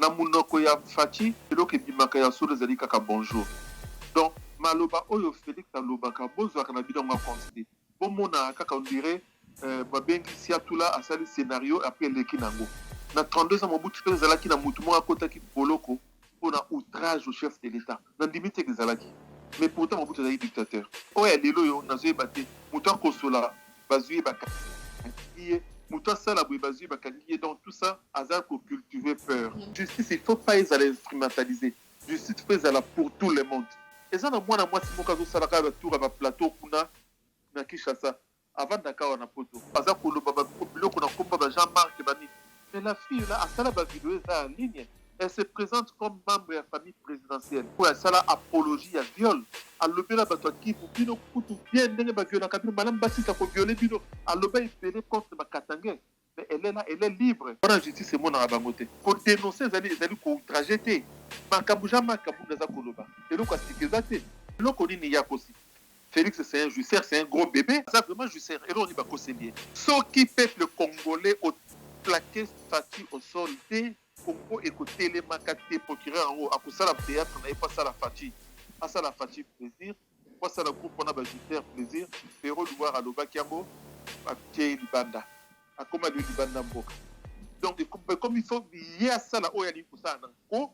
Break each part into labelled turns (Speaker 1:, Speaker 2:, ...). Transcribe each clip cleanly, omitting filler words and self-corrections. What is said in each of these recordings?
Speaker 1: na munoko ya faci eloko ebimaka ya solo ezali kaka bonjour. Donc maloba oyo Félix alobaka bozwaka na bino considéré bomona kaka on dirait babengisi atula asali scénario après eleki nango na 32 ans Mobutu mpe ezalaki na mutu moko akotaki boloko mpona outrage au chef de l'état na ndimi te ezalaki mais pourtant Mobutu azali dictateur oyo ya lelo oyo nazoyeba te moto akosola bazwi yebaka ye moto asala boye bazwi bakangi ye donc tout ça aza kocultiver peur justice il faut pas ezala instrumentaliser justice faut ezala pour tout le monde eza na mwana mwasi moko azosalaka batour ya baplateau kuna na Kinshasa avandaka wana poto aza koloba biloko na komba ba Jean-Marc bani mais la fille là asala ba vidéo eza en ligne elle se présente comme membre de la famille présidentielle pour asala apologie à viol alobela bato akivu bino kutu bien ndenge ba violaka bino malamu basisa ko violer bino aloba epele contre bakatangais mais elle est libre wana justice emonaka bango te kodénoncer ezali koutrage te makambo Jean-Marc Kabunda aza koloba eloko asika eza te eloko nini ya kosi Félix, c'est un jusseur, c'est un gros bébé. C'est vraiment jusseur. Et là, on y va conseiller. Ce qui peuple congolais au plaqué Fati au sol, des Congo et côté les macatés procureur en haut, à cause de la théâtre, on n'avait pas ça la Fati. À ça la Fati plaisir. Pas ça la groupe, on a jusseur plaisir. Pero Louar à Lobakiamo, à Kei Libanda. À comment lui Libanda Mboka. Donc, comme il faut, il y a ça là, où il y a l'imposa en haut.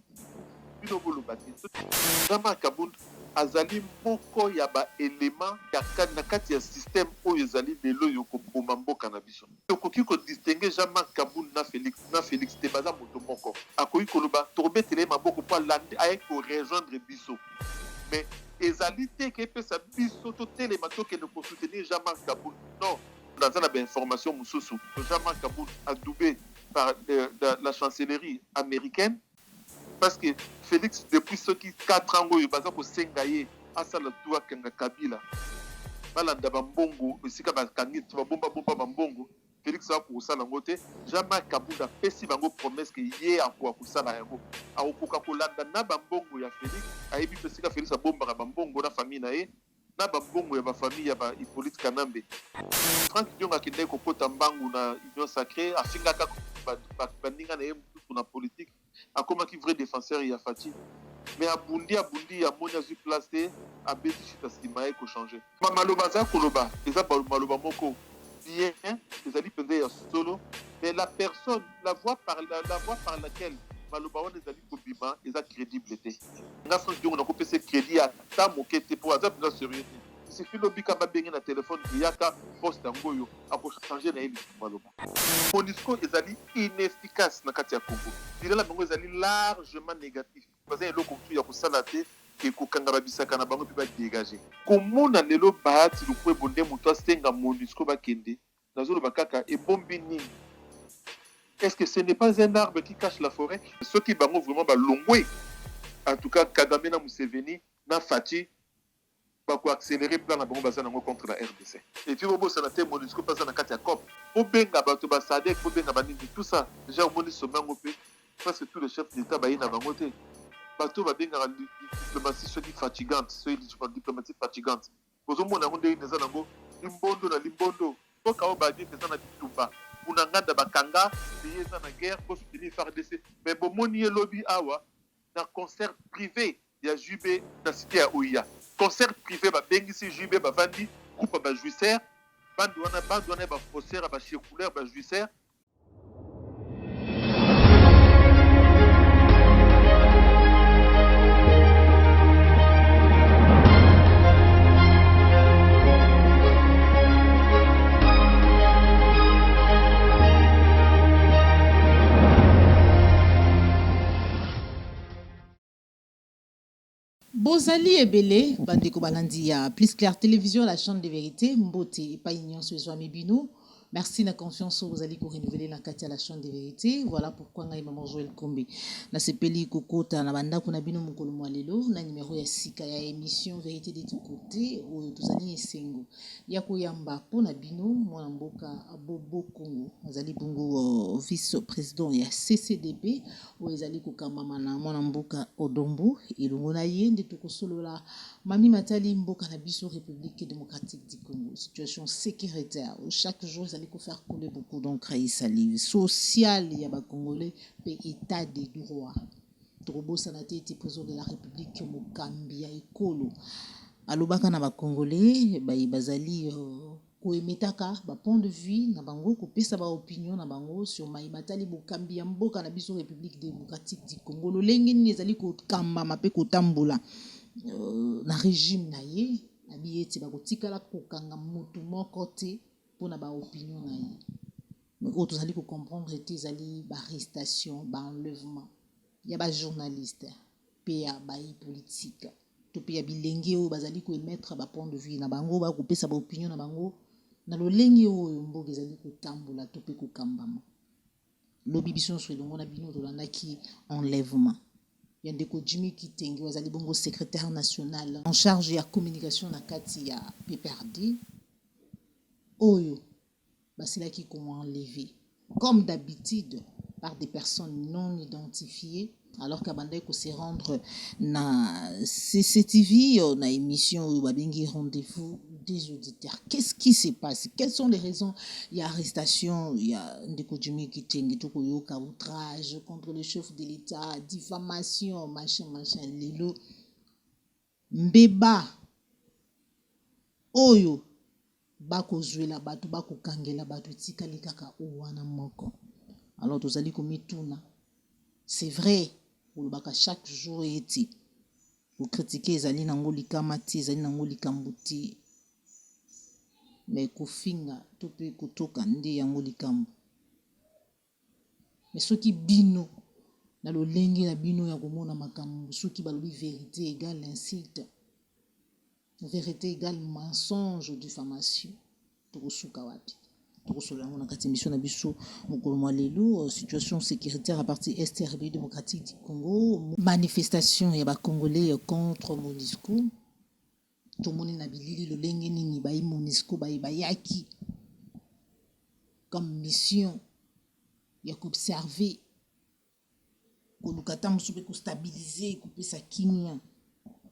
Speaker 1: Jean-Marc Kabunda azali moko ya ba élément na kati ya système oyo ezali lelo yo koboma mboka na biso okoki kodistingue Jean-Marc Kabunda na Félix te baza moto moko akoki koloba tobetele maboko po alandi aye ko rejoindre biso mais ezali te ke pesa biso totelema tokende kosoutenir Jean-Marc Kabunda non dans la information mosusu Jean-Marc Kabunda adoubé par la chancellerie américaine parce que Félix, depuis ceux qui 4 ans, il y a des Sengaye, Asala Toua Kanga Kabila, Balanda Bambongo, Sika Bakangi, Bomba Bomba Bambongo, Félix a pour ça l'angote, Jean-Marc Kabunda, Pessi Bango promesse que hier à quoi pour ça la héros. A Opoka Kolanda, na Bambongo, ya Félix, a Ebi Pesika Félix a Bomba Bambongo, la famille nae, na Bambongo, ya ma famille, ya Hippolyte Kanambe. Franck Dionga Kende Kokota Mbangu na Union Sacrée, a Singaka Bandinga na pour la politique. A comment qui vrai défenseur il y a Fati mais à Bundi à Monia zu placé à Béti à Simae ko changer maloba za koloba eza maloba moko bien les ali pendé ya solo mais la personne la voix par laquelle maloba on les ali kobima eza crédibilité nga France donc on a coupé ce crédit à ta moquette pour ça plus sérieux c'est fait lobby ka ba bengi na téléphone yaka poste ngoyo a ko changer na eli maloba Monisco ezali inefficace na kati ya Congo. Bila bango ezali largement négatif. Parce que eloko tu ya kosala te ke kokangaba bisaka na bango pe ba dégager. Komona lelo bahati lukwe bonde muto asenga Monisco bakende. Nazolo bakaka e bombi nini. Est-ce que ce n'est pas un arbre qui cache la forêt? Ceux qui bango vraiment ba longwe. En tout cas Kagame na Museveni na Fati pour accélérer plan bango bazana contre la RDC. Et puis bobo sénateur Monisco passe na kati ya COP. Obenga bato ba sadek obenga banini tout ça. Déjà au Monisco bango pe parce que tous les chefs d'état ba ina bango te. Bato ba benga la diplomatie soit fatigante, soit diplomatie fatigante. Bozo mona ngonde neza nango limbondo na limbondo. Poka o ba dire que ça na bitumba. Unanganda bakanga pays na guerre pour soutenir FARDC. Mais bomoni lobby awa dans concert privé ya Jubé na cité ya Ouya. Concert privé ba bengisi Jubé ba vandi groupe ba jouisseur bandwana ba faussaire ba chircouleur ba jouisseur.
Speaker 2: Bozali ebele bandeko balandi ya Plus Clair Télévision, la chaîne de vérité mbote et pas ignorant sur les Mibino. Merci na confiance vous allez pour renouveler la katia la chaîne de vérité. Voilà pourquoi ngai maman Joël Kombe na sepeli kokota na banda kuna bino mukolo mwalelo na numéro ya sika ya émission vérité de tous côtés ou tozali esengo ya koyamba pona bino mwana mboka Bobo Congo azali bongo vice-président ya CCDP ou ezali kokamba na mwana mboka Odombo elongo na ye nde tokosolola mami matali mboka na biso République démocratique du Congo situation sécuritaire chaque jour allez faire couler beaucoup d'encre et salive. Social, il y a ba Congolais, pe état des droits. Trobo sanate était président de la République Mokambia Ekolo. Alobaka na ba Congolais, ba bazali koemetaka ba point de vue na bango kopesa ba opinion na bango sur maimatali Mokambia mboka na biso République démocratique du Congo. Lolenge ni ezali ko kamba mape ko tambola na régime na ye. Abi eti bakotikala kokanga mutu moko te mpona baopinion na ye. Mais oyo tozali kocomprendre ete ezali baarrestation baenlèvement ya bajournaliste mpe ya bapolitique to mpe ya bilenge oyo bazali koemettre bapoint de vue na bango bakopesa baopinion na bango na lolenge oyo mboka ezali kotambola to mpe kokambama. Lobi biso nyonso elongo na bino tolandaki enlèvement. Yandeko Jimmy Kitenge wazali bongo secrétaire national en charge ya communication na kati ya PPRD oyo basilaki comment enlever comme d'habitude par des personnes non identifiées alors qu'abandai ko se rendre na CCTV na émission où babengi rendez-vous des auditeurs. Qu'est-ce qui se passe? Quelles sont les raisons? Il y a arrestation, il y a ndeko Jimmy Kitenge to koyoka outrage contre le chef de l'État, diffamation, machin lelo mbeba oyo bakozwela bato bakokangela bato tikali kaka owana moko. Alors tozali komituna. C'est vrai, olobaka chaque jour eti vous critiquez ezali nango likama ti ezali nango likambo ti mais kofinga to pe kotoka nde yango likambo. Mais soki bino na lolenge na bino ya komona makambo soki balobi vérité égale insulte, vérité égale mensonge, diffamation, tokosuka wapi? Tokosolango na kati émission na biso mokolo mwa lelo situation sécuritaire à partir Est République démocratique du Congo, manifestation ya ba Congolais contre MONUSCO. Tomoni na bilili lolenge nini bayi MONUSCO bayaki comme mission ya koobserver kolukata mosupe kostabiliser kopesa kimia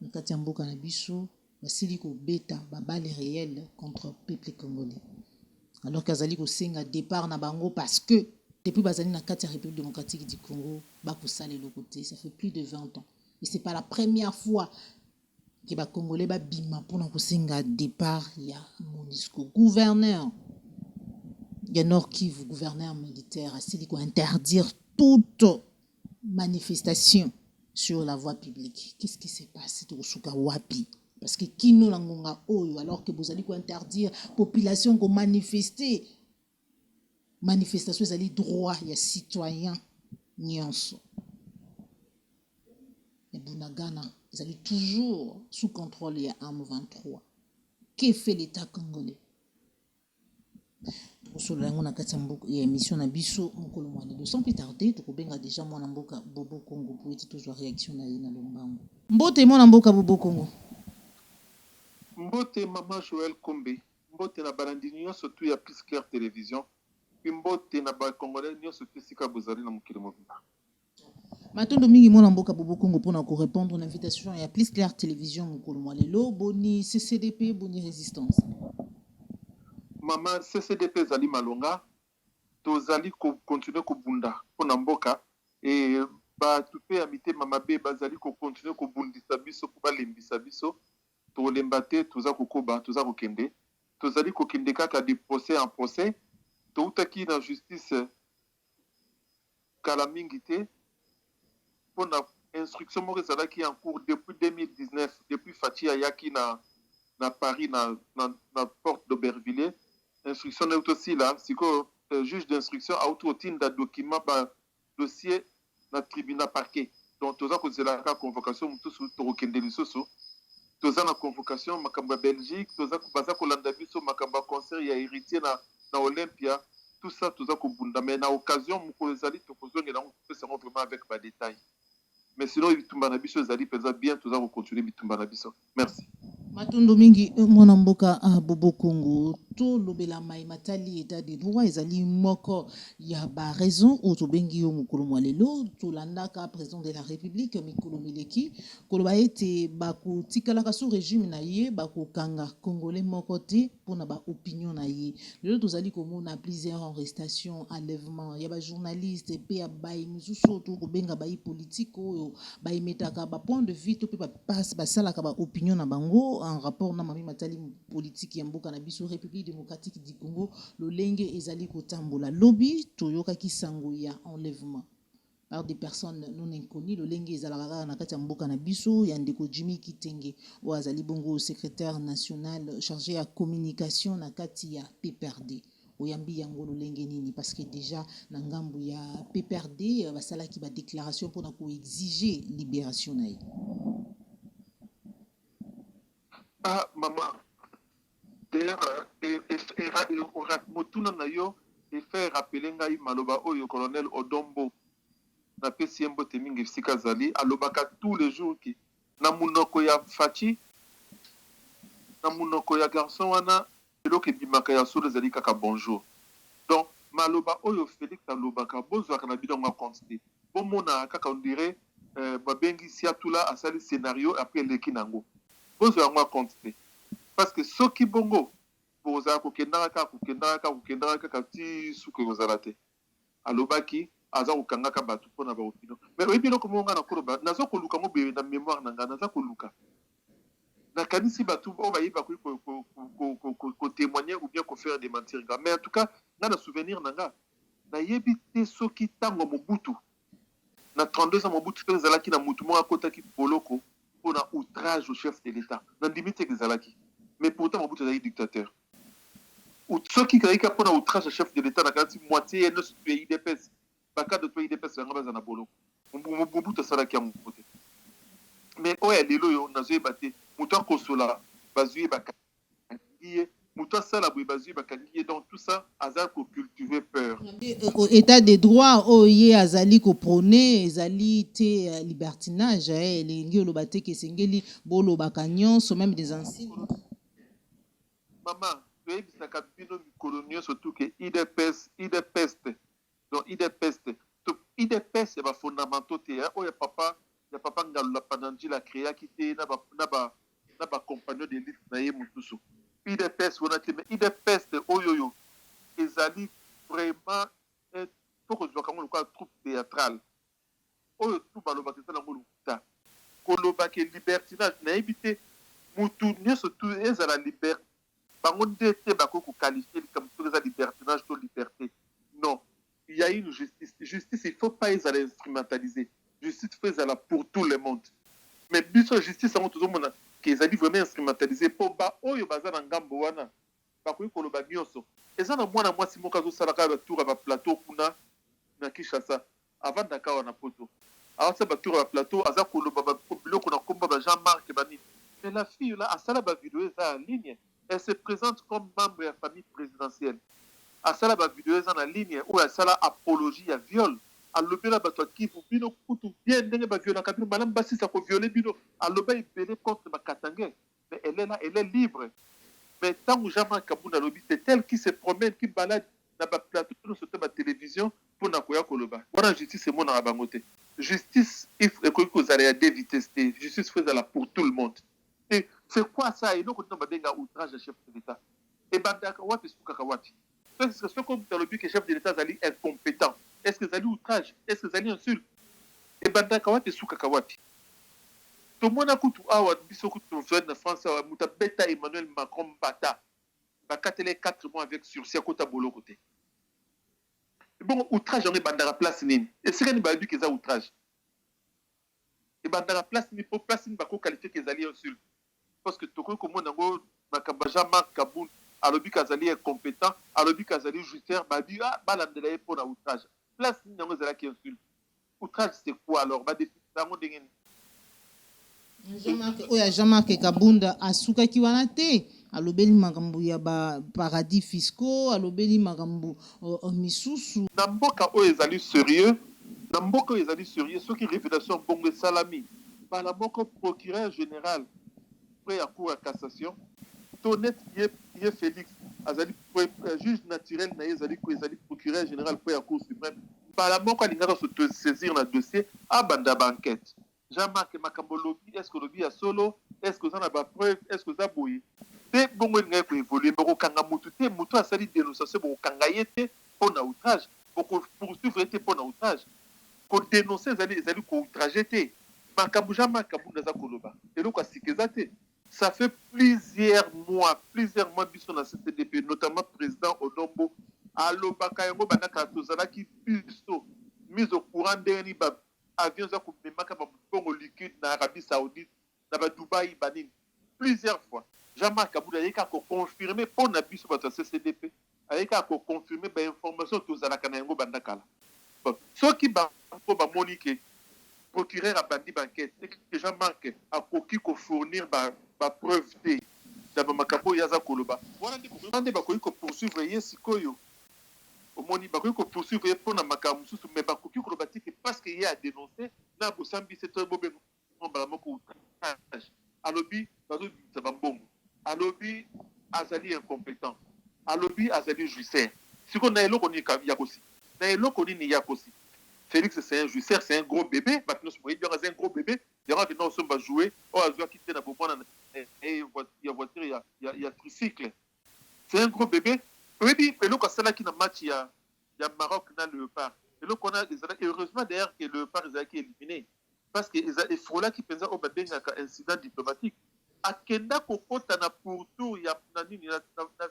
Speaker 2: na kati ya mboka na biso basili kobeta babale réel contre peuple congolais. Alors qu'azali kosenga départ na bango parce que depuis bazali na kati ya République démocratique du Congo bakosala le côté ça fait plus de 20 ans et c'est pas la première fois que ba Congolais ba bima pona kosenga départ ya MONUSCO. Gouverneur ya Nord Kivu, gouverneur militaire asili ko interdire toute manifestation sur la voie publique. Qu'est-ce qui s'est passé to suka wapi? Parce que kino na ngonga oyo alors que vous allez ko interdire population ko manifester. Manifestation ezali droit ya citoyen nyonso. Et Bunagana ezali toujours sous contrôle ya M23. Que fait l'État congolais? Tokosolango na kati ya émission na biso mokolo mwa lelo. Sans plus tarder tokobenga déjà mwana mboka Bobo Congo pour ete tozwa réaction na ye na lombango. Mbote mwana mboka Bobo Congo.
Speaker 1: Mbote Mama Joël Kombe, mbote na balandi nyonso tu ya Plus Clair Télévision, puis mbote na ba Congolais nyonso tu sika bozali na mokili mobimba.
Speaker 2: Matondo mingi mwana mboka Bobo Congo pona ko répondre à l'invitation ya Plus Clair Télévision mokolo mwa lelo boni CCDP boni résistance.
Speaker 1: Mama CCDP zali malonga, tozali continuer kobunda pona mboka et ba tupe amité mama be bazali ko continuer kobundisa biso ko balembisa biso. Tolemba te toza kokoba toza kokende tozali kokende kaka de procès en procès toutaki na justice kala mingi te pona instruction moko ezalaki en cours depuis 2019 depuis Fachi ayaki na Paris na porte d'Aubervilliers instruction na aussi là siko juge d'instruction autotinda document ba dossier na tribunal parquet donc toza kozela ka convocation mutusu tokende lisusu toza na convocation makamba Belgique toza baza kolanda biso makamba concert ya héritier na Olympia tout ça toza kobunda mais na occasion moko ezali tokozongela pesa vraiment avec ba détails mais sinon bitumba na biso ezali penza bien toza ko continuer bitumba na biso merci
Speaker 2: Matondo mingi mwana mboka Bobo Congo to lobela mai matali état de droit ezali moko ya ba raison o to bengi yo mukolo mwalelo to landaka président de la république mikolo mileki koloba ete bakotikalaka sous régime na ye bakokanga congolais moko te mpona ba opinion na ye lelo tozali komona plusieurs arrestations enlèvement ya ba journaliste pe ya bai misusu to kobenga bai politique oyo baimetaka ba point de vue to pe basalaka ba opinion na bango en rapport na mami matali politique ya mboka na biso république démocratique du Congo lolenge ezali kotambola lobi toyokaki sango ya enlèvement par des personnes non inconnues lolenge ezalaka kaka na kati ya mboka na biso ya ndeko Jimmy Kitenge oyo azali bongo secrétaire national chargé ya communication na kati ya PPRD oyambi yango lolenge nini parce que déjà na ngambu ya PPRD basalaki ba déclaration mpona koexige libération na ye.
Speaker 1: Ah, maman. D'ailleurs, motuna na yo efe rappeler ngai maloba oyo colonel Odombo na pesi ye mbote mingi esika zali alobaka tous les jours ki na munoko ya faci na munoko ya garçon wana eloko ebimaka ya solo ezali kaka bonjour. Donc maloba oyo Félix alobaka bozwaka na bino ngo constater bomona kaka on dirait babengi siatula asali scénario après eleki nango bozwa yango constater parce que soki bongo bozala kokendaka kaka ti suki kozala te alobaki aza kokangaka bato mpona baopinion mais oyebi eloko moko nga na koloba naza koluka mo boye na mémoire na ngai naza koluka nakanisi bato oyo bayeba kotémoigner ou bien kofaire démentir nga mais en tout cas nga na souvenir na nga nayebi te soki ntango mobutu na 32 ans mobutu mpe ezalaki na motu moko akotaki boloko mpona outrage au chef de l'état nandimi te ezalaki mais pourtant mobutu azalaki dictateur soki ezalaki mpona outrage au chef de l'état nakanisi moitié ye nyonso to ya idps bakade to ya idps yango baza na boloko mobutu asalaki yango te mais oyo ya lelo oyo nazoyeba te moto akosola bazwi ye bakangi ye moto asala boye bazwi ye bakangi ye donc tout ça aza kocultive peur
Speaker 2: état de droit oyo ye azali koprone ezali te libertinage elingi oloba te kesengeli bolobaka nyonso même des anciens
Speaker 1: mama toyebisaka bino mikolo nyonso tu ke idps donc idps ya bafondamentaux te oyo ya papa ngalula pananjila créaki te na bacompagnon de liste na ye mosusu idps wana te mais idps oyoyo ezali vraiment po kozwaka ngo lokola troupe théâtrale oyo tu balobaka eza nango lokuta kolobaka libertinage nayebi te motu nyonso tu ezala liberté bango nde te bakoki koqualifier likambo soki eza libertinage to liberté non il y a une justice il faut pas ezala instrumentaliser justice faut ezala pour tout le monde mais biso justice yango tozomona ke ezali vraiment instrumentalisé mpo baoyo baza na ngambo wana bakoki koloba nyonso eza na mwana mwasi moko azosalaka batour ya baplateau kuna na Kinshasa avandaka awa na poto awasa batour ya baplateau aza koloba biloko na komba ba Jean-Marc banini mais la fille là asala bavideo eza en ligne elle se présente comme membre de la famille présidentielle asala bavideo eza na ligne oyo asala apologie ya viol alobela bato ya kivu bino kutu bien ndenge baviolaka bino malamu basisa koviole bino aloba ebele contre bakatange mais elle est là elle est libre mais ntango Jean-Marc Kabunda alobi c'est elle qui se promène qui balade na baplateau nyonso te batélévision mpona koya koloba wana justice emonaka bango te justice ekoki kozala ya deux vitesses te justice fo ezala pour tout le monde et c'est quoi ça eloko tina babenga outrage ya chef de l'état ebandaka wapi esukaka wapi soki omuta alobi ke chef de l'état azali incompétent est-ce que ezali outrage est-ce que ezali insulte ebandaka wapi esukaka wapi tomona kutu awa biso kutu tozali na france awa moto abeta Emmanuel Macron mbata bakatele 4 mois avec sursis akota boloko te bon outrage yango ebandaka place nini esika nini bayebi ke eza outrage ebandaka place nini po place nini bakokalifie ke ezali insulte parce que tokoki komona yango makambo ya Jean-Marc Kabunda alobi ke azali incompétent alobi ke azali judiciaire babi balandela ye mpona outrage place nini yango ezalaki insulte outrage c'est quoi alors badefisa yango ndenge nini
Speaker 2: oyo Jean-Marc Kabunda asukaki wana te alobeli makambo ya paradis fiscaux alobeli makambo misusu
Speaker 1: na mboka oyo ezali sérieux soki révélation bongo esalami bala moko procureur général près ya cour ya cassation honnête ye Félix azali juge naturel na ye ezali procureur général pour la Cour suprême bala moko alingaka se saisir na dossier abanda banquête Jean-Marc makambo lobi est-ce que lobi ya solo est-ce que ça na ba preuve est-ce que ça boye te bongo ngai ko évoluer boko kanga mutu te mutu asali dénonciation boko kanga yete pona outrage boko poursuivre te pona outrage ko dénoncer ezali ko outrage te makambo Jean-Marc kabunda za koloba eloko asikeza te. Ça fait plusieurs mois biso na CCDP, notamment président Odombo, alobaka yango banaka tozalaki biso mise au courant ndeni ba avion za kumemaka ba bongo liquide na Arabie Saoudite, na ba Dubaï banini. Plusieurs fois. Jean-Marc Kabouda yeka ko confirmer pour na biso ba CCDP, ayeka ko confirmer ba information tozalaka na yango bandakala. Bon, ce qui ba ko ba monique procureur a bandi banquette, c'est que Jean-Marc a coquille ko fournir ba preuve te na makambo yaza koloba wana nde bakoki poursuivre ye sikoyo omoni bakoki poursuivre ye mpona makambo mosusu mais bakoki koloba te parce que ye a dénoncé na bosambi se to bobengo mbala moko outrage alobi bazobimisa bambongo alobi azali incompétent alobi azali juicer sikoyo na eloko nini ya kosi na eloko nini ya kosi Félix, c'est un juicer, c'est un gros bébé. Maintenant, c'est un gros bébé. Il y aura des gens qui vont jouer. Oh, il y a qui tiennent à beaucoup. Il y a voiture, il y a tricycle. C'est un gros bébé. Oui, et là, c'est là qu'il y a un match, il y a Maroc dans le Léopard. Et là, heureusement d'ailleurs que le Léopard est éliminé. Parce que il faut là qui pensait au bébé un incident diplomatique. À Kenda, Kokota, na pourtour, il y a na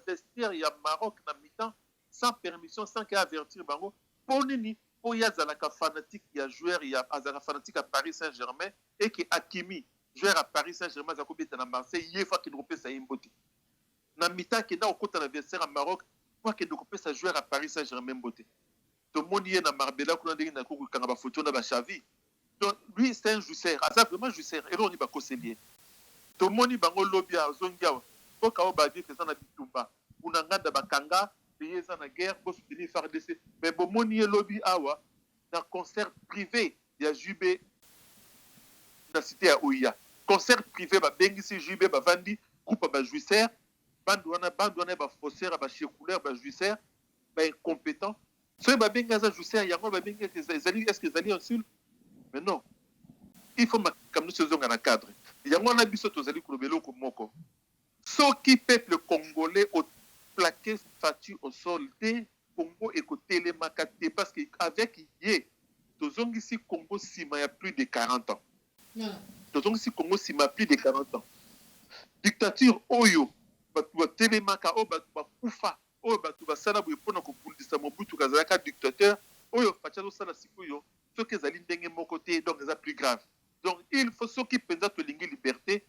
Speaker 1: vestiaire, il y a Maroc, na mi-temps, sans permission, sans qu'il avertir Bango. Pour nini. Il y a un fanatique, il y a un joueur, il y a un fanatique à Paris Saint-Germain et qui Hakimi, joueur à Paris Saint-Germain, il y a Marseille, il y a un qui repère sa imbote. Dans le mi-temps, il y a un adversaire à Maroc, il y a un joueur à Paris Saint-Germain. Tout le monde est dans Marbella, il y a un photo de Chavi. Donc, lui, c'est un joueur, c'est vraiment un joueur, et là, on est conseiller. Tout le monde est dans le lobby à Zongiao, il faut qu'on dire que ça n'a pas de tumba. On a un Kanga. Pays dans la guerre pour soutenir FARDC. Mais bon, mon lobby awa dans concert privé, il y a Jubé dans la cité à Ouya. Concert privé, bah bengisi Jubé, bah vandi groupe bah jouisseur, bandouana bah faussaire, bah chécouleur, bah jouisseur, bah incompétent. Ce bah bengaza jouisseur, il y a moi bah bengaza est-ce que zali insulte? Mais non. Il faut comme nous faisons dans le cadre. Il y a moi on a biso tozali kulobelo ko moko. Ce qui peuple congolais au plaqué statut au sol de Congo et côté les Makate parce qu'avec Yé, Tozong ici Congo Sima il y a plus de 40 ans. Tozong ici Congo Sima il y a plus de 40 ans. Dictature Oyo, Batuba Telemaka, O Batuba Kufa, O Batuba Salabu Pona Kopundisa Mobutu Kazaka dictateur, Oyo Fachado Sala Sikoyo, ce que Zaline Denge mon côté, donc c'est plus grave. Donc il faut ceux qui pensent te linguer liberté,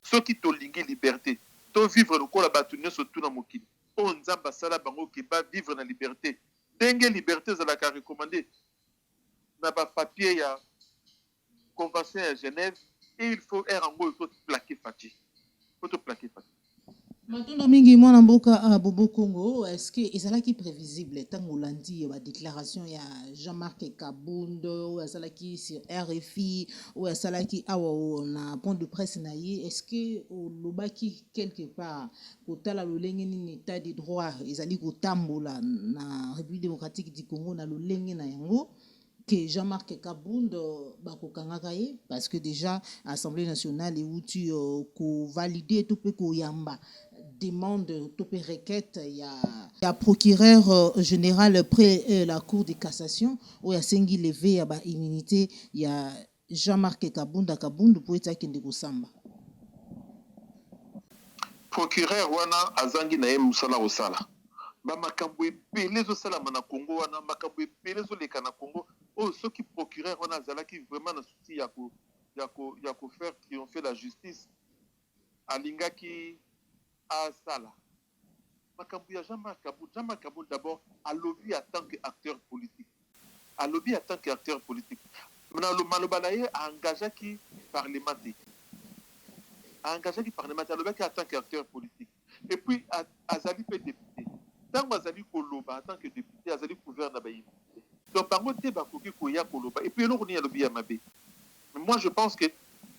Speaker 1: ceux qui te linguer liberté, to vivre le corps à battre sur tout dans mon kili. On zamba sala bango qui va vivre dans la liberté. Dengue liberté, ça l'a recommandé. N'a pas papier, il y a convention à Genève, et il faut il faut plaquer Fatih. Il faut te plaquer Fatih.
Speaker 2: Maintenant, mingi mwana mboka a Bobo Congo, est-ce que ezalaki prévisible tant Hollandi la déclaration ya Jean-Marc Kabundo ezalaki sur RFI ou ezalaki awa na point de presse na ye, est-ce que lobaki quelque part kotala lolenge ni état de droit ezali kotambola na République démocratique du Congo na lolenge na yango que Jean-Marc Kabundo bakokangaka ye parce que déjà Assemblée nationale et où tu ko valider tout peu ko yamba demande topé requête il y a procureur général près la cour de cassation où il y a sengi levé ya ba immunité il y a Jean-Marc Kabundu pour être kende kosamba
Speaker 1: procureur wana azangi na ye musala osala ba makambo epele ezosalama na Congo wana makambo epele ezoleka na Congo oyo soki procureur wana azalaki vraiment na souci ya ko faire triompher la justice alingaki asala makambo ya Jean-Marc Kabound d'abord alobi en tant qu'acteur politique alobi en tant qu'acteur politique maloba na ye engagaki parlementaire alobaki en tant qu'acteur politique et puis azali pe député ntango azali koloba en tant que député azali couvert na bayi donc bango te bakoki koya koloba et puis eloko nini alobi ya mabe mais moi je pense que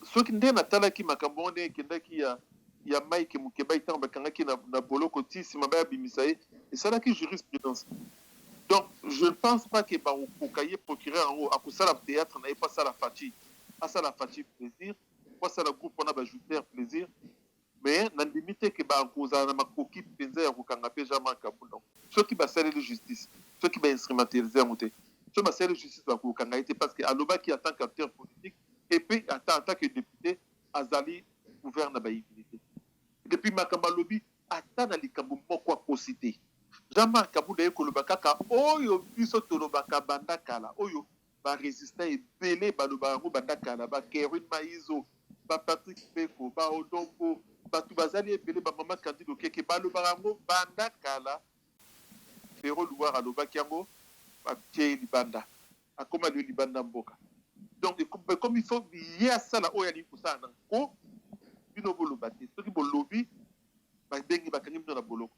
Speaker 1: soki nde natalaki makambo wana ekendaki ya ya Mike Mukeba itan bakangaki na boloko ti sima ba bimisaye et ça là qui jurisprudence. Donc je ne pense pas que ba okaye procureur en haut à ça la théâtre n'a pas ça la fatigue. À ça la fatigue plaisir, pas ça la groupe on a bajouter plaisir. Mais na limite que ba koza na makoki penza ya kokanga pe jamais kabunda. Ceux qui ba serrer la justice, ceux qui ba instrumentaliser monter. Ceux qui ba serrer la justice ba kokanga été parce que aloba qui en tant qu'acteur politique et puis en tant que député azali gouverne ba immunité. Depuis makamba lobby ata na likambo moko akosité. Jamais kabunda ekoloba kaka oyo biso tolobaka banda kala oyo ba résistant ebele baloba yango banda kala ba Kerwin Maizo ba Patrick Beko ba Odongo batu bazali ebele ba mama Candido Keke baloba yango banda kala Pero Louar alobaki yango batie libanda akoma le libanda mboka. Donc comme il faut y a ça là oyo ali kusana ko bino boloba te soki bolobi ba bengi bakangi mino na boloko.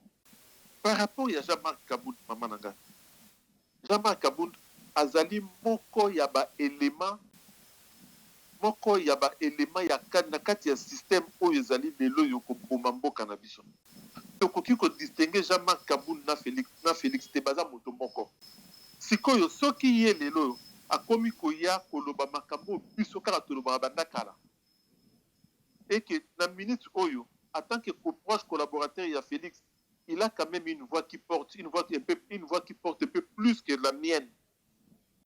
Speaker 1: Par rapport à Jean-Marc Kabound, maman nanga. Jean-Marc Kabound azali moko ya ba élément ya na kati ya système oyo ezali lelo yo ko boma mboka na biso. Tokoki ko distinguer Jean-Marc Kabound na Félix te baza moto moko. Sikoyo soki ye lelo akomi koya koloba makambo biso kaka toloba banda kala. Et que na minute oyo en tant que proche collaborateur ya Félix il a quand même une voix qui porte un peu plus que la mienne.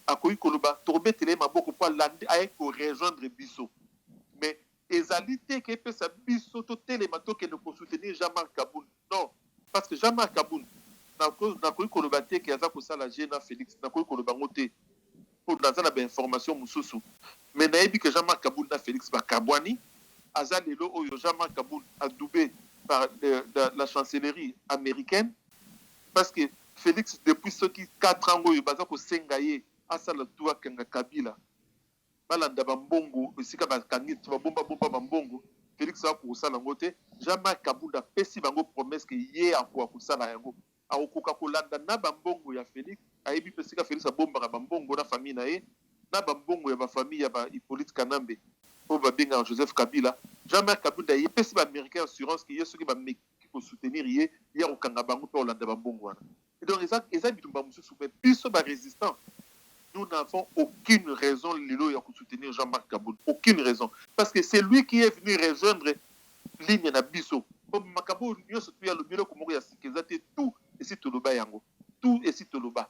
Speaker 1: Akoyi koloba torbe tele maboko pour lande avec ko rejoindre biso. Mais ezalité que peut sa biso to tele matoke ne ko soutenir Jean-Marc Kabound. Non, parce que Jean-Marc Kabound na koyi koloba te que aza ko sala Jena Félix na koyi koloba ngote pour dans la information mususu. Mais naebi que Jean-Marc Kabound na Félix ba kabwani aza lelo oyo Jean-Marc Kabound a doublé par la chancellerie américaine parce que Félix depuis ce qui 4 ans oyo baza ko sengaye asala tuwa kanga Kabila balanda bambongo esika bakangi bomba bambongo Félix a ko sala ngote Jean-Marc Kabound a pesi bango promesse que ye akwa ko sala yango akoka ko landa na bambongo ya Félix ayebi pesika Félix a bomba bambongo na famille na ye na bambongo ya ba famille ya ba Hippolyte Kanambe o ba benga Joseph Kabila. Jean-Marc Kabound a pesi ba américain assurance que yeso ki ba meki ko soutenir ye ya ko kanga bango to landa bambongo wana. Et donc eza bitumba mususu mais biso ba résistant nous n'avons aucune raison lilo ya ko soutenir Jean-Marc Kabound, aucune raison parce que c'est lui qui est venu rejoindre ligne na biso. Makabo nyoso tu ya lo biloko moko ya sikizate tout et si toloba yango tout et si toloba.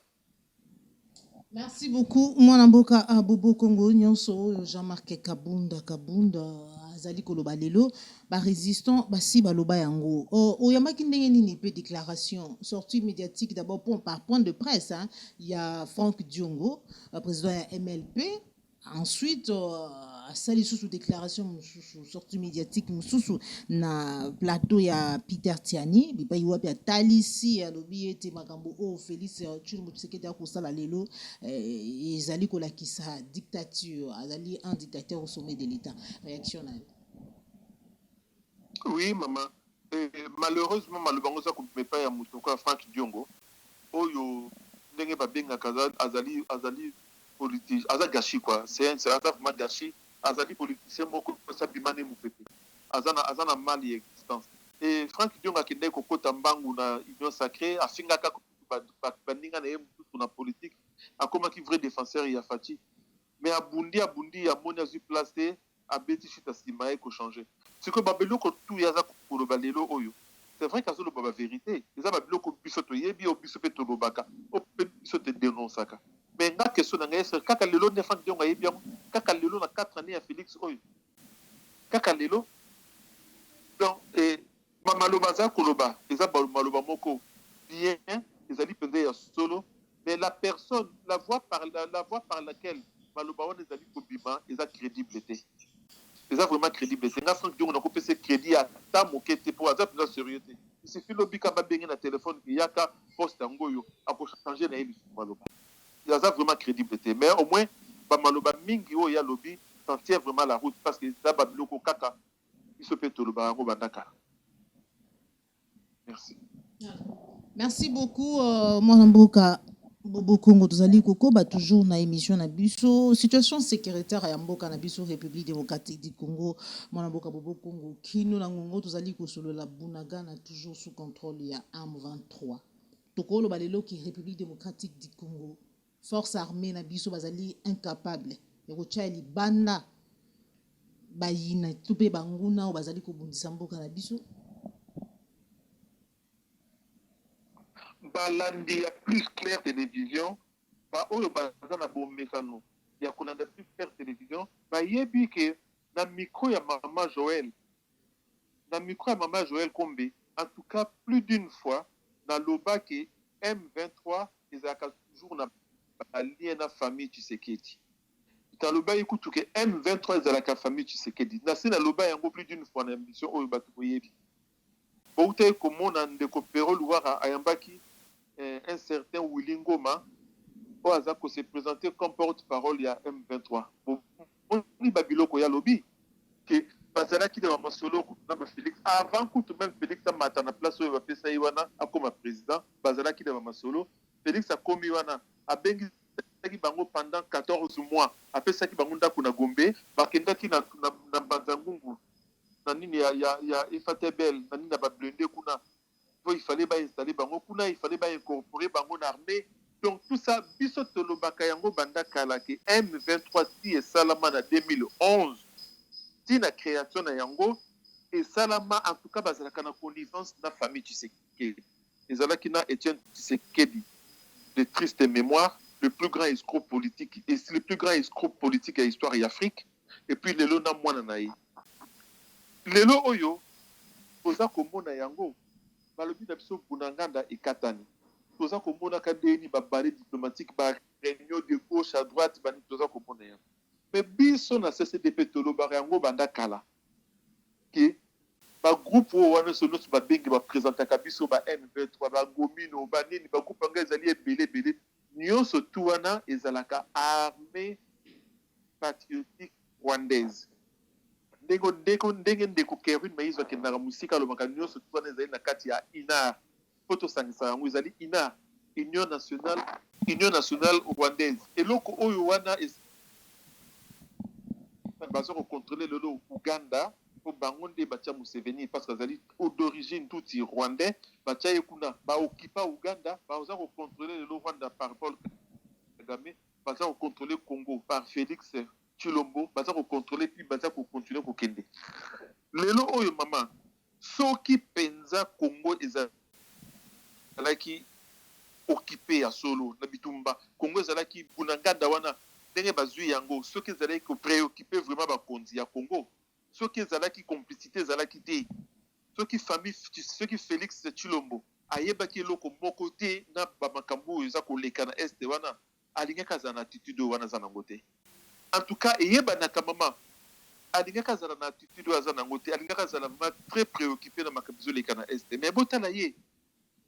Speaker 2: Merci beaucoup. Mwana mboka Bobo Congo nyonso Jean-Marc Kabound azali koloba lelo ba résistant basi baloba yango. Oyamaki ndenge nini pe déclaration sortie médiatique d'abord par point de presse hein. Il y a Franck Diongo, président de MLP. Ensuite sali sous déclaration sous sortie médiatique sous na plateau ya Peter Tiani bipa iwapi ya talisi ya lobi ete makambo o Félix Tshilombo Tshisekedi ya kosala lelo ezali kolakisa dictature azali un dictateur au sommet de l'État. Réaction na
Speaker 1: Oui maman, malheureusement malobango za kumepa ya mutoka Franck Diongo oyo ndenge babenga kaza azali politique aza gâchis quoi c'est vraiment gâchis azali politicien moko sa bimane mupepe azana mal existence et Franck Diongo akende kokota mbangu na union sacrée afingaka baninga na ye mutu na politique akomaki vrai défenseur ya Fati mais abundi ya moni azu placé abeti chita sima ko changer c'est que babeloko tout yaza koloba lelo oyo c'est vrai qu'azolo baba vérité eza babiloko biso to yebi o biso pe tolobaka o pe biso te dénonçaka. Mais nga question na ngai c'est kaka lelo ne Franck Diongo yebi kaka lelo na 4 années ya Félix oyo kaka lelo donc maloba za koloba eza maloba moko bien ezali penza ya solo mais la personne la voix par laquelle maloba wana ezali kobima eza crédible te eza vraiment crédible te nga Franck Diongo na kopesa crédit ya ta moke te po aza penza sérieux te il suffit lobika babenge na téléphone ki yaka poste yango oyo ako changer na ye lisusu maloba il y a vraiment crédible mais au moins ba maloba mingi o ya lobby s'en tient vraiment la route parce que ça ba biloko kaka il se peut toloba yango bandaka. Merci.
Speaker 2: Merci beaucoup Mwana mboka Bobo Congo tozali kokoba toujours na émission na biso situation sécuritaire ya mboka na biso République démocratique du Congo mwana mboka Bobo Congo kino na ngongo tozali kosolola Bunagana toujours sous contrôle ya M23 tokoloba lelo ki République démocratique du Congo force armée na biso bazali incapable ya kotia libanda bayina tupe banguna o bazali kobundisa mboka na biso.
Speaker 1: balandi ya plus clair télévision baoyo baza na bomesano ya kolanda plus clair télévision bayebi ke na micro ya mama Joël Kombe en tout cas plus d'une fois naloba ke M23 ezalaka toujours na balien na famille Tshisekedi taloba ekutu ke M23 ezalaka famille Tshisekedi nasi naloba yango plus d'une fois na émission oyo bato boyebi bouta komona ndeko Pero Luara ayambaki un certain Willy Ngoma oyo aza ko se présenter comme porte-parole ya M23 boni babiloko ya lobi ke bazalaki na masolo na Félix avant kutu même Félix amata na place oyo bapesa ye wana akoma président bazalaki na masolo Félix akomi wana abengi bango pendant 14 mois apesaki bango ndako na Gombe bakendaki na Banzangungu na nini ya Efatebel na nini na bablende kuna il fallait pas installer bango kuna il fallait pas incorporer bango na armée donc tout ça biso tolobaka yango banda kala ke M23 si et salama na 2011 si la création na yango et salama en tout cas bazalaka na connivence na famille Tshisekedi ezalaki na Etienne Tshisekedi de triste mémoire le plus grand escroc politique et le plus grand escroc politique à l'histoire et Afrique et puis lelo na mwana na ye lelo oyo oza komona yango balobi na biso Bunagana ekatani toza komona ka deni babale diplomatique ba réunion de gauche à droite bani toza komona yango mais biso na CCDP tolobaka yango banda kala ke ba groupe oyo wana so nyonso babengi baprésentaka biso ba M23 bagomino banini bagroupe yango ezali ebele nyonso tu wana ezalaka armée patriotique rwandaise ndenge ndeko Kevin Maïs akendaka musika alobaka nyonso tu wana ezali na kati ya INAR po tosangisa yango ezali INAR Union nationale rwandaise eloko oyo wana baza kocontrôle lelo Uganda po bango nde batia Museveni parce que azali d'origine tuti rwandais batia ye kuna baokipa Uganda baza kocontrôle lelo Rwanda par Paul Kagame baza kocontrôle Congo par Félix Tshilombo baza kocontrôle puis baza kocontinue kokende lelo oyo mama soki penza Congo ezalaki occupé ya solo na bitumba Congo ezalaki Bunagana wana ndenge bazwi yango soki ezalaki ko préoccupé vraiment bakonzi ya Congo soki ezalaki complicité ezalaki te soki famille soki Félix Tshilombo ayebaki eloko moko te na bamakambo oyo eza koleka na este wana alingaki azala na attitude wana aza nango te en tout cas eyebanaka mama alingaki azala na attitude oyo aza nango te alingaki azala très préoccupé na makambo ezoleka na este mais botala ye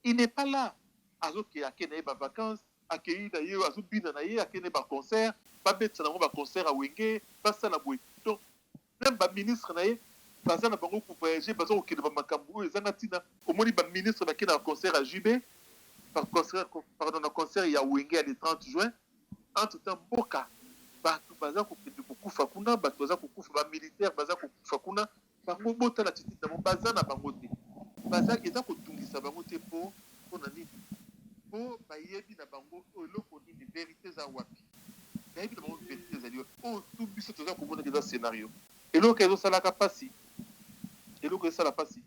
Speaker 1: il n'est pas là azoke akende ye bavacances akei na ye azobina na ye akende baconcert babetisa nango baconcert awenge basala boye donc même baministre na ye baza na bango kovoyage baza kokende bamakambo oyo ezanga ntina omoni baministre bakende na concert ya jube na concert ya wenge ya le 30 juin entre temps mboka bato baza kokende kokufa kuna bato baza kokufa bamilitaire baza kokufa kuna bango botala tititi na bango baza na bango te baza eza kotungisa bango te mpo na nini mpo bayebi na bango eloko nini vérité eza wapi bayebi na bango vérité ezali wapi oyo tu biso toza komonaka eza scénario eloko ezosalaka mpasi eloko ezosala mpasi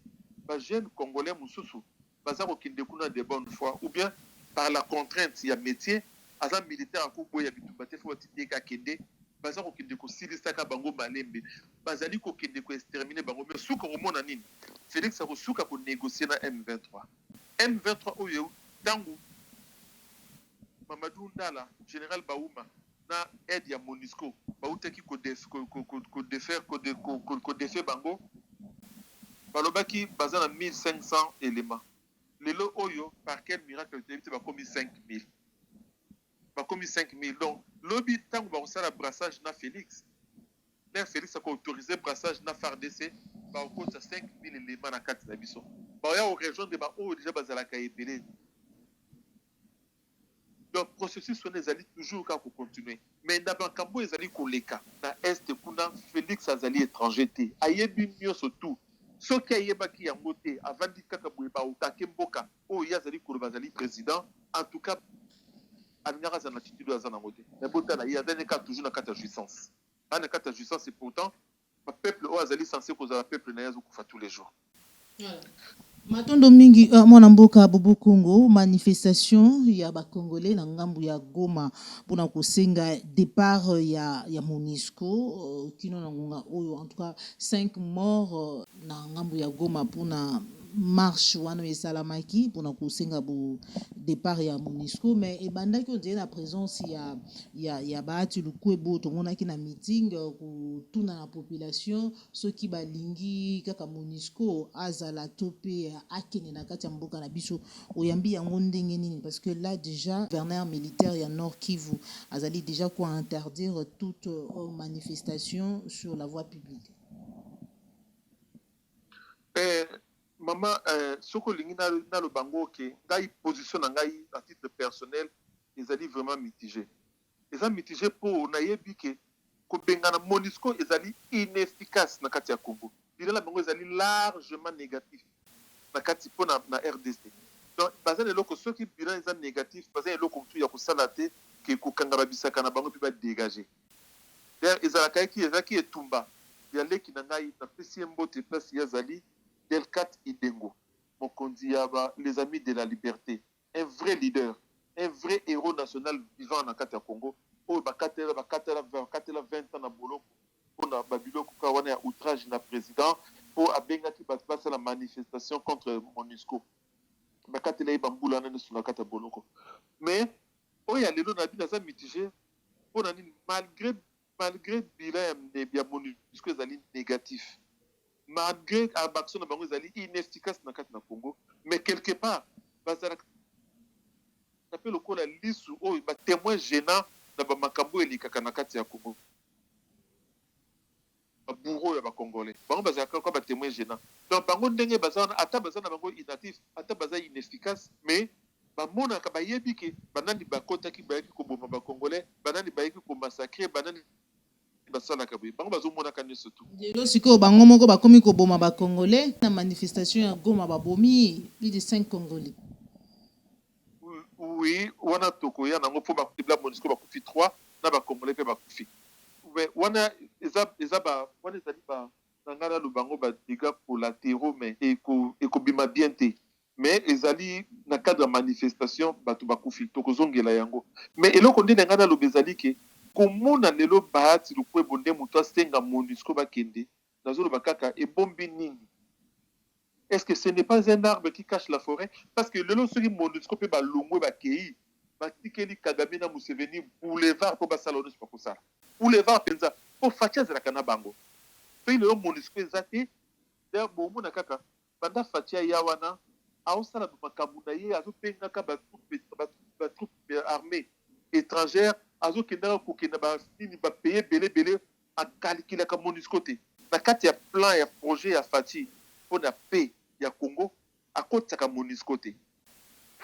Speaker 1: bajeune congolais mosusu baza kokende kuna de bonne foi ou bien par la contrainte ya métier aza militaire akoboya bitumba te fo batindeka akende baza kokende kosilisaka bango malembe bazali kokende koextermine bango mais suka komona nini Félix akosuka konégocie na M23 oyo ntango Mamadou Ndala général Baouma na aide ya MONUSCO bautaki kodefe bango balobaki baza na 1500 éléments lelo oyo par quel miracle te bakomi 5000 donc lobi ntango bakosala brassage na Félix akoautorize brassage na FARDC bakokotisa 5000 éléments na kati na biso baoya korejoindre baoyo deja bazalaka ebele donc processus wana ezali toujours kaka kocontinue. Mais na makambo ezali koleka na este kuna Félix azali étranger te ayebi nyonso tu soki ayebaki yango te avandi kaka boye baotake mboka oyo ye azali koloba azali président en tout cas alingaka aza na attitude aza nango te mais botala ye azali kaka toujours na kati ya jouissance ana na kati ya jouissance et pourtant bapeuple oyo azali censé kozala peuple na ye azokufa tous les jours.
Speaker 2: Matondo mingi mwana mboka Bobo Congo manifestation ya ba Congolais na ngambu ya Goma pona kosenga départ ya MONUSCO kino na ngonga oyo en tout cas 5 morts na ngambu ya Goma pona marche wana esalamaki pona kosenga bo départ ya MONUSCO mais ebandaki on dirait la présence ya baati lukwebo tomonaki na meeting kutuna na population soki balingi kaka MONUSCO azala topé akene na kati ya mboka na biso oyambi yango ndenge nini parce que là déjà gouverneur militaire ya Nord Kivu azali déjà quoi interdire toute manifestation sur la voie publique.
Speaker 1: Maman, soko lingi na le bango ke ngai position na ngai à titre personnel ezali vraiment mitigé. Eza mitigé pour na yebi ke ko bengana MONUSCO ezali inefficace na kati ya Congo. Bila bango ezali largement négatif na kati po na RDC. Donc bazana eloko soki bilan eza négatif bazana eloko mutu ya kosala te ke kokanga bisaka na bango pe ba dégager. D'ailleurs ezalaka ki ezaki etumba ya leki na ngai na pesi mbote place ya zali Delcat Idengo, mokonzi yaba les amis de la liberté, un vrai leader, un vrai héros national vivant na kati ya Congo. Oh bakatela 20 ans na boloko pour na babiloko ka wana ya outrage na président pour abenga ki batbasa la manifestation contre MONUSCO. Bakatela ibambula na sur na kati ya boloko. Mais oh ya lelo na bina za mitigé pour na malgré bilan ya MONUSCO ezali négatif. Malgré l'action de bango ezali inefficace na kati na Congo, mais quelque part bazala appelle le kola lisu o ba témoin gênant na ba makambo elikaka na kati ya Congo. Ba bourreau ya ba Congolais. Bango bazala ka ba témoin gênant. Donc bango ndenge bazana ata bazana bango inactif, ata bazala inefficace, mais ba mona ka ba yebi ke banani ba kota ki ba ki ko boma ba Congolais, banani ba ki ko massacrer, banani basalaka boye bango bazomonaka nyonso tu
Speaker 2: lelo sikoyo bango moko bakomi koboma bacongolais na manifestation ya Goma babomi plus de 5 congolais.
Speaker 1: Oui wana tokoya nango mpo bakobla MONUSCO bakufi 3 na bacongolais mpe bakufi wana eza wana ezali na ngai nalo bango badégâts collatéraux mais ekobima bien te mais ezali na cadre ya manifestation bato bakufi tokozongela yango mais eloko nde na ngai naloba ezali ke komona lelo bahati lukwebo nde moto asenga MONUSCO bakende nazoloba kaka ebombi nini. Est-ce que ce n'est pas un arbre qui cache la forêt? Parce que lelo soki MONUSCO pe balongwe bakei batikeli Kagame na Museveni boulevard po basala oneso bakosala boulevard penza po faci azalaka na bango soki lelo MONUSCO eza te d'ailleurs bomona kaka banda faci aya wana aosala makambo na ye azopengaka batroupe armée étrangère azokendaka kokenda banini bapaye belebele akalikilaka MONUSCO te na kati ya plan ya projet ya Fati mpo na paix ya Congo akotisaka MONUSCO te.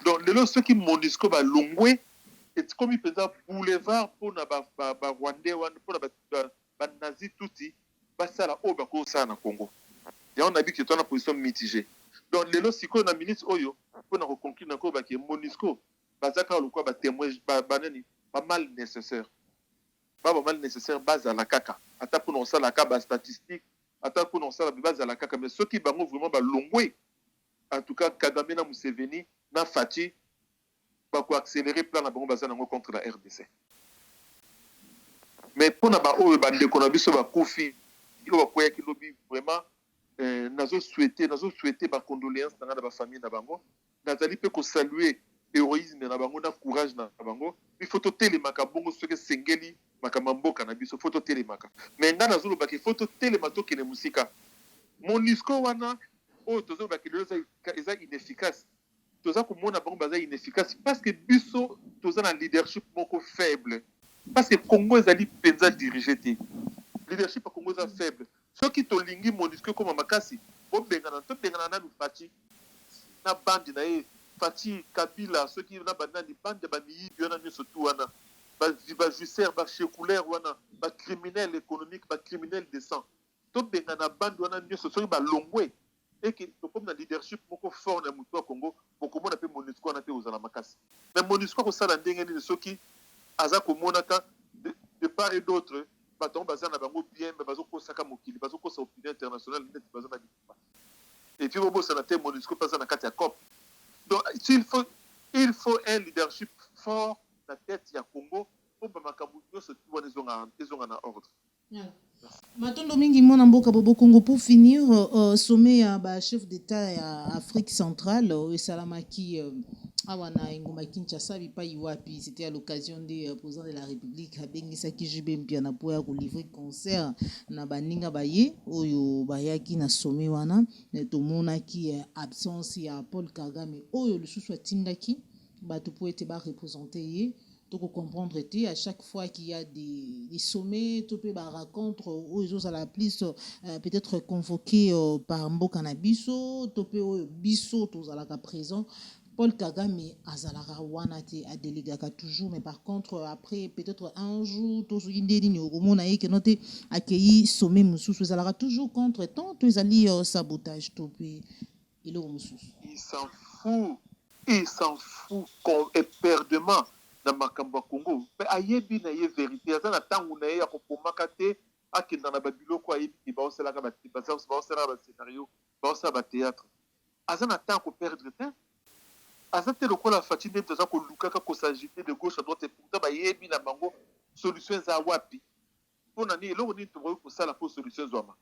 Speaker 1: Donc lelo soki MONUSCO balongwe etikomi mpenza boulevard mpo na barwandais wana mpo na banazi tuti basala oyo bakosala na Congo yango nabi ke toa na position mitigée. Donc lelo sikoyo na minute oyo mpo na koconclure na koyo bake MONUSCO baza kaka lokwa batémoin banani bamal nécessaire bamal nécessaire bazala kaka ata mpona kosalaka bastatistique ata mpona kosala bazala kaka mais soki bango vraiment balongwe en tout cas Kagame na Museveni na Faci bakoaccélérer plan na bango baza nango contre la RDC. Mais mpona baoyo bandeko na biso bakufi oyo bakweyaki lobi vraiment nazo-souhaiter bacondoléance na nga na bafamille na bango nazali mpe kosalue héroïsme na bango na courage na bango il faut totelemaka bongo soki esengeli makambo mboka na biso faut totelemaka mais nga nazolobaki faut totelema tokende mosika MONUSCO wana oyo tozolobaki lelo eza inefficace toza komona bango baza inefficace parce que biso toza na leadership moko faible parce que Congo ezali mpenza dirige te leadership ya Congo eza faible soki tolingi MONUSCO ekoma makasi tobengana nanu Faci na bandi na ye Fati Kabila ceux qui na banani bande bani biona ni surtout wana ba justice ba séculaire wana ba criminel économique ba criminel de sang to benga na bande wana ni surtout ba longwe et que comme na leadership moko fort na mutu wa Congo pour comment on peut MONUSCO na pe ozala makasi mais MONUSCO ko sala ndenge ni ceux qui aza ko monaka de part et d'autre baton baza na bango bien mais bazo ko saka mokili bazo ko sa opinion internationale net bazo na et puis bobo ça na te MONUSCO passe na kati ya COP. Donc, il faut un leadership fort dans la tête du Congo pour que les gens en ordre.
Speaker 2: Matondo mingi mona mboka bobo Congo pour finir sommet ya chef d'état ya Afrique centrale esalamaki awana ngoma Kinshasa bipa iwapi c'était à l'occasion des président de la République abengisaki Jube Mpiana pour ya ko livrer concert na baninga baye oyo bayaki na sommet wana tomonaki absence ya Paul Kagame oyo lisusu atindaki bato po ete ba représenter ye. Donc, comprendre à chaque fois qu'il y a des sommets, tu peux rencontre aux à la plus peut-être convoqué par Mboka na biso, tu peux biso tous à la présent. Paul Kagame azalara wana te a délégué toujours, mais par contre après peut-être un jour tous inde ni romona et que noté accueilli sommet mususu azalara toujours contre tant tous ali sabotage to pe il
Speaker 1: s'en fout éperdument na makambo ya Congo pe ayebi na ye vérité aza na tangu na ye ya kopomaka te akenda na babiloko ayebi baoselaka baoselaka bascénario baosala bathéâtre aza na temps koperdre te aza te lokola fati ndenge aza kolukaka kosagite de gauche à droite et pourtant bayebi na bango solution eza wapi mpo na nini eloko nini tokoki kosala mpo solution ezwama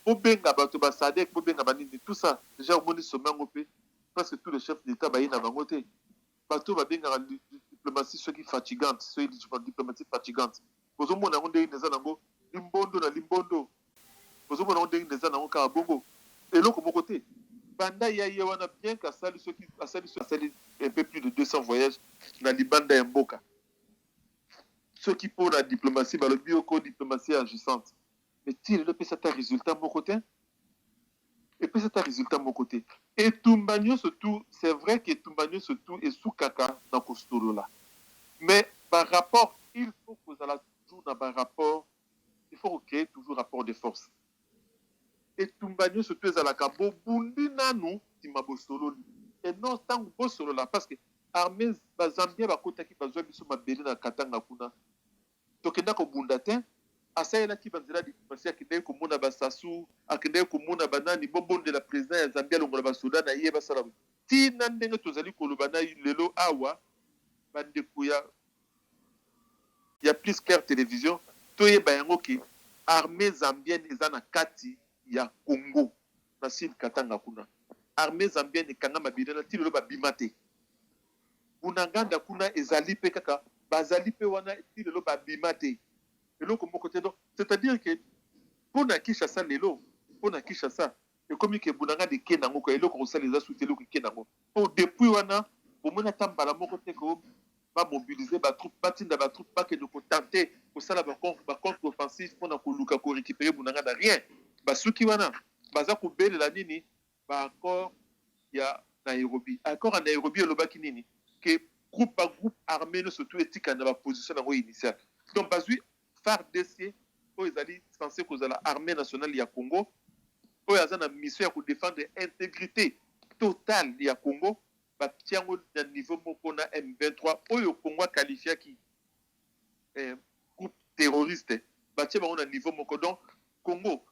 Speaker 1: bobenga bato basadek bobenga banini tout ça déjà omoni sommet yango mpe presque tous les chefs d'état baye na bango te bato babengaka diplomatie soki fatigante soki diplomatie fatigante bozomona yango ndenge eza nango limbondo na limbondo bozomona yango ndenge eza nango kaka bongo eloko moko te banda ya ye wana bien qu'asali soki asali un peu plus de 200 voyages na libanda ya mboka soki mpo na diplomatie balobi oko diplomatie agissante mais ti lelo epesa ta résultat moko te epesa ta résultat moko te etumba nyonso tout c'est vrai que etumba nyonso tout esukaka na kosolola mais par rapport il faut kozala toujours na rapport il faut créer toujours rapport de force etumba nyonso tout ezalaka bobundi nanu nsima bosololi et non ntango bosolola parce que armée bazambien bakotaki bazwa biso mabele na katanga kuna tokenda kobunda te asalelaki banzela diplomatie akendeki komona basasu akendeki komona banani bobondela président ya zambia alongola basoda na ye basala ntina ndenge tozali koloba na lelo awa bandeko ya plus clair télévision toyeba yango ke armée zambienne eza na kati ya Congo na sud katanga kuna armée zambienne ekanga mabele na ti lelo babima te bunanganda kuna ezali mpe kaka bazali mpe wana ti lelo babima te eloko moko te donc c'est-à-dire que mpona Kinshasa lelo mpona Kinshasa ekomi ke bunanganda eke nango ka eloko kosala eza suti eloko eke nango mpo depuis wana bomoni ata mbala moko te ko bamobilize batroupe batinda batroupe bakende kotante kosala bacontre offensif mpona koluka korécupere bunanganda rien basuki wana baza kobelela nini baaccord ya Nairobi accord ya Nairobi elobaki nini ke groupe armé no surtout etika na baposition yango initiale donc bazwi FARDC oyo ezali censé kozala armée nationale ya Congo oyo aza na mission ya kodéfendre intégrité totale ya Congo batia yango na niveau moko na M23 oyo Congo qualifiaki groupe terroriste batia bango na niveau moko donc Congo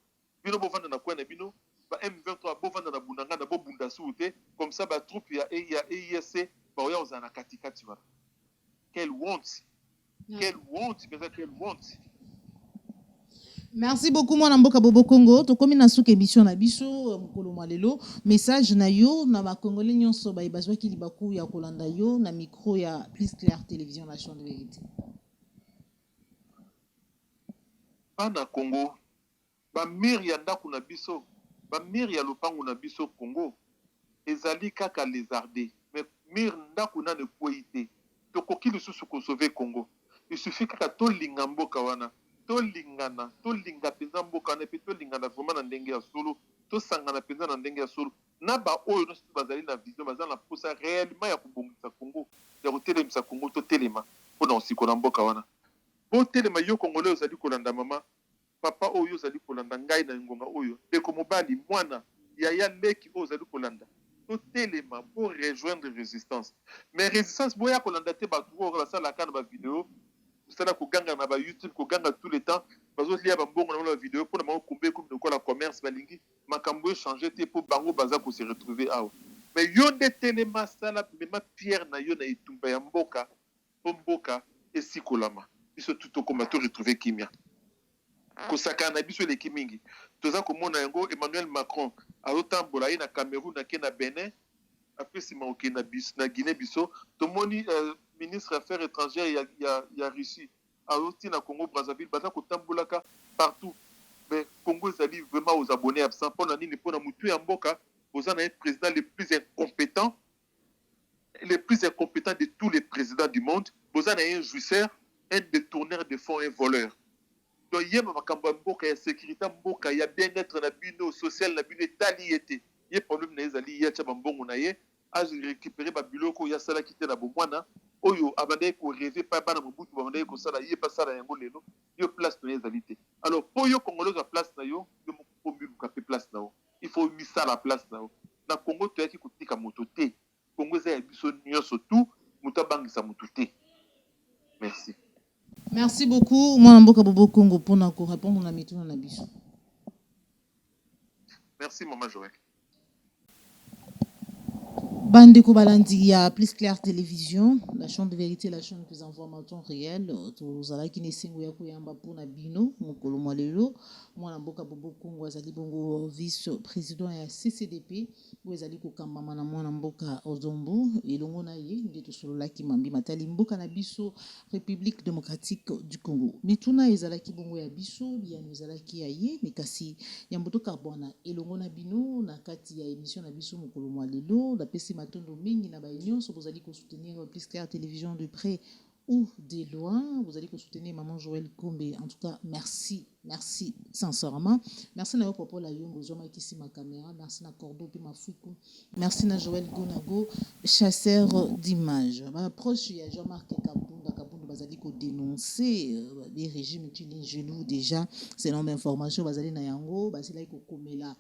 Speaker 1: bino bovanda na kwana bino ba M23 bovanda na bunanganda bobunda su te comme ça ba troupe ya EIC baoya ozala na katikati wana quelle honte quelle honte quelle honte.
Speaker 2: Merci beaucoup mwana mboka bobo Congo tokomi na suka émission na biso mokolo malelo message na yo na ba congolais nyonso ba bazwaki libaku ya kolanda yo na micro ya Plus Clair Télévision la chaîne de vérité
Speaker 1: bana Congo ba mir ya ndako na biso ba mir ya lopango na biso Congo ezali kaka lézardé mais mir ndako na ne koite tokoki lisusu ko sauver Congo il suffit kaka tolinga mboka wana tolingana tolinga penza mboka wana pe tolingana vraiment na ndenge ya solo tosangana penza na ndenge ya solo na ba oyo nyonso bazali na vision baza na ça réellement ya kobongisa Congo ya kotelemisa Congo to telema mpona osiko na mboka wana po telema yo Congolais ozali kolanda mama papa oyo ozali kolanda ngai na ngonga oyo ndeko mobali mwana yaya leki oyo ozali kolanda to telema po rejoindre résistance mais résistance boya kolanda te bato oyo basalaka na bavideo osala koganga na YouTube koganga tout le temps bazolia bambongo na bavideo mpona bango kumbe comme lokola commerce balingi makambo echange te mpo bango baza kose retrouver awa mais yo nde telema sala mema pierre na yo na etumba ya mboka mpo mboka esikolama biso tu tokoma to retrouver kimia kosakana na biso eleki mingi toza komona yango Emmanuel Macron azotambola ye na Cameroun ake na Benin apesi maoke na Guinée biso tomoni ministre affaires étrangères ya Russie azotina Congo Brazzaville baza kotambolaka partout mais Congo ezali vraiment aux abonnés absents mpona nini mpona mutu ya mboka boza na président le plus incompétent de tous les présidents du monde boza na un jouisseur un détourneur de fonds un voleur donc yeba makambo ya mboka ya sécurité mboka ya bien-être na bino social na bino etali ete ye problème na ezali ye atia bambongo na ye récupérer babiloko ya salaki te na bomwana oyo abandaki korêve pa bana mobutu babandaki kosala ye basala yango lelo yo place na ye ezali te alors po yo Congolais ozwa place na yo yo moko po miluka mpe place na yo il faut misala place na yo na Congo toyaki kotika moto te Congo eza ya biso nyonso tu moto abangisa moto te merci.
Speaker 2: Merci beaucoup mwana mboka bobo Congo mpona korépondre na mituna na biso.
Speaker 1: Merci maman Joël.
Speaker 2: Bandeko balandi ya Plus Clair Télévision, la chaîne de vérité, la chaîne plus information réelle. Tozalaki ne singo ya koyamba pona bino mokolo mwalelo mwana mboka bobo Congo azali bongo vice président ya CCDP bo ezali kokambama na mwana mboka Ozombo elongo na ye nde tosololaki mambi matali mboka na biso République démocratique du Congo. Mituna ezalaki bongo ya biso biyano ezalaki ya ye mikasi ya mboto karbona elongo na bino na kati ya émission na biso mokolo mwalelo la pesi matondo mingi na baunion so vous allez soutenir Plus Clair Télévision de près ou de loin, vous allez soutenir maman Joël Kombe. En tout cas, merci sincèrement. Merci na papa la yongo zoma ici ma caméra, merci na Cordo puis ma fuku. Merci na Joël Gonago, chasseur d'images. Ma proche il y a Jean-Marc Kabunda bazali ko dénoncer les régimes utilisés genoux déjà selon l'information bazali na yango bazali ko komela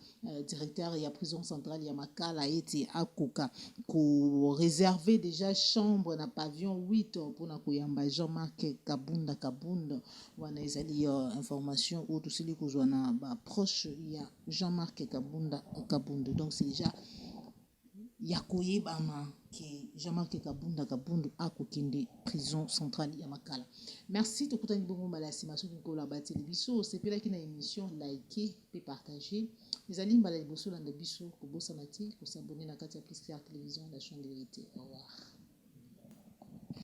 Speaker 2: directeur ya prison centrale ya Makala ete akoka ko réserver déjà chambre na pavillon 8 pour na koyamba Jean-Marc Kabunda wana ezali information ou tout celui ko na ba proche ya Jean-Marc Kabunda donc c'est déjà yakoye bama ki Jean-Marc Kabunda akokende prison centrale ya Makala. Merci tokutani bongo malasi maso ko la ba télévision c'est pela ki na émission liker et partager les alim bala liboso la biso ko bosa mati ko s'abonner na kati ya Plus Clair Télévision la chaîne de vérité. Au revoir.